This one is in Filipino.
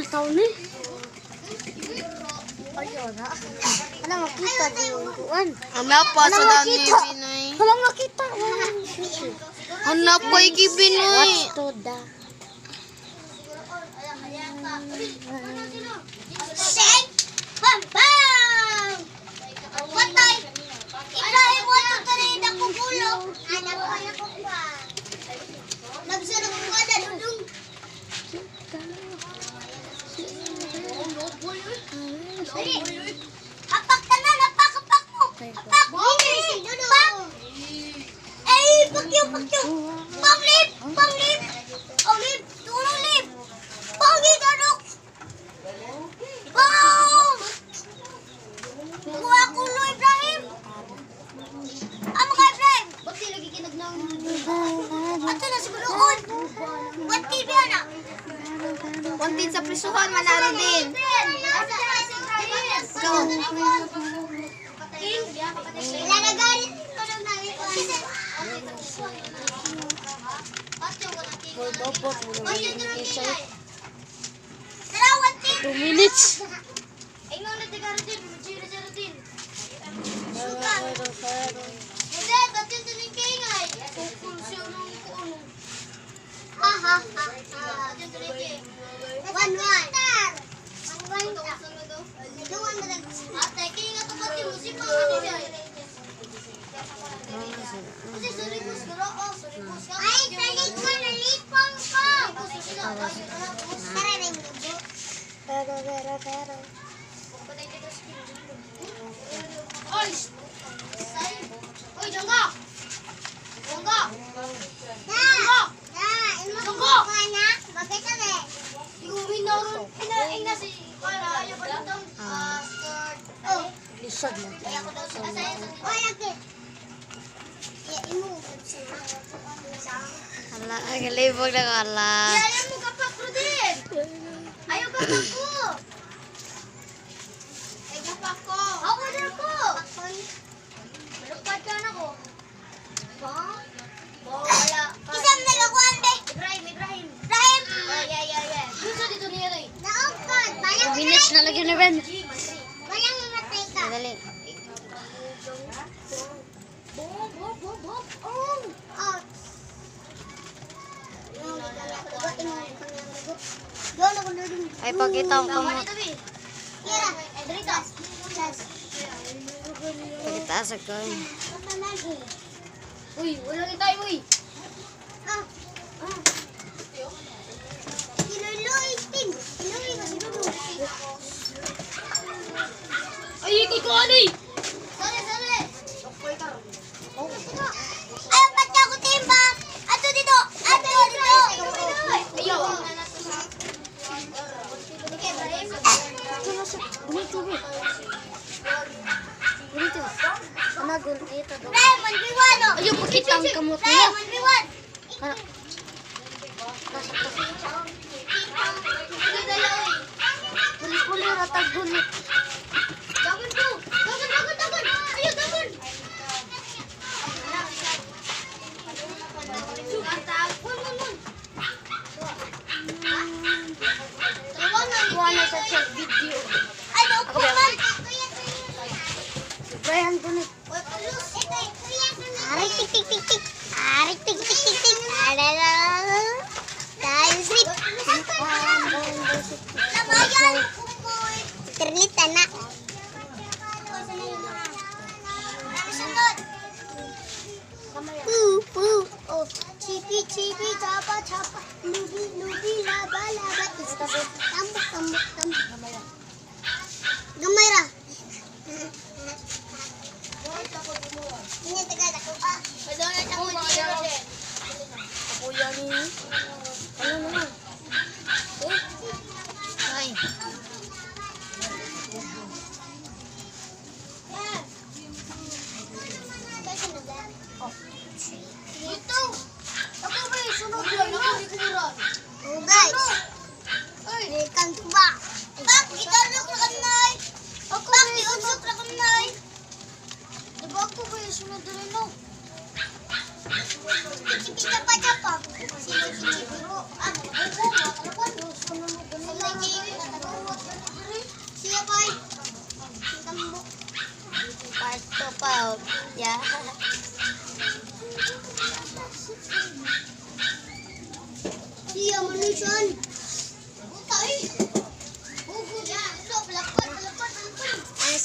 Ikaw ni. Ayun ha. Ano makita yung kuan? Hanap pa sa dami Pinoy. Walang makita. Hanap ko iki Pinoy. What's to the? Shake! Bam! Bam! Watay! Ibrahim mo ito ka rin ako gulong. Anak ko pa. Nagsarap ko ka na dudong. Apak ka na! Apak mo! Apak! Apak! Ay! Pakyo! Panglip! Panglip! Tulong lip! Pangit ano! Bam! Kuha ko lo Ibrahim! Amo ka Ibrahim! Ba't di lagi kinagnang? Ato na siguro on! Ba't TV na? Wanted sa prisuhan, manalo din. Go! Wala na galit! Tulong na rin. Dalawat din! 2 minutes. Ay, nga na tigaro din. Majira-jira din. Pero. Hindi, ba't yung tuling kaingay? Kukul siya nung kuno. Ha, ha, ha. Ba't yung tuling kaingay? 1-1. 1-1. Naduwan na lang. Ate, kaingay ito pati mo. Si Pang ano dyan? Kasi suripos ko. Suripos ka. Ay, talig mo na lipong ko. Tara rin dugo. Pero. Oy! Oy, Jongga! Jongga! Jongga! Bakit kami? Yung minaron, pinaing na si Kala, ayaw ba itong skirt? Oh! Lisod na. Ayaw ko daw siya. Oy, lagi! Imo. Hala, galibog na ko, hala. Ayaw mo kapak ko din! Ayaw kapak ko! Ay, kapak ko! Ako din ako! Malupad ka na ko. Ba? Wala. Isang nagakuan, be! Ibrahim! Yeah. Gusto dito niya rin. Naupad! 2 minutes na lagi na Ben. Walang mamatay ka. Dali. Bob. Oh! Out. Ay, pakita ang kamot. Kira, Doritos. Pakita sa ko. Uy, wala rin tayo, uy. Iluloy, Tim. Iluloy ka, iluloy. Ay, ikot ko, ani! Sorry. Ayaw pa siya ako, Tim, ba? Ato dito. Ayaw. Ganito. Amagol ito. Brian, 1v1, oh. Ayun, pakita ang kamot niya. Brian, 1v1. Ano? Puli-puli ratag gulit. Dagon ko. Dagon. Ayaw, dagon. Kuha na sa chat video. Ano po man? Brian gulit. Arik tik. Tayo sleep. Namayan ko boy. Terlita na. Oh, chipi, chapa, lubi, laba, tambok. Gamay ra. Ini tegak aku. Padahal ako di. Kuya ni. Ano naman? Ay. Ito. Ako ba yung sunod yun? Ako di kumuran. Oh guys. Welcome to back. Bak, itarlok na kanay. Bak, iunsok na kanay. Diba ako ba yung sunod yun? No? Chipi-chipi pa. Sino chipi? Ano ba? Ano ba? Sunod yun? top out. Yeah. Siya, manusan. Utay.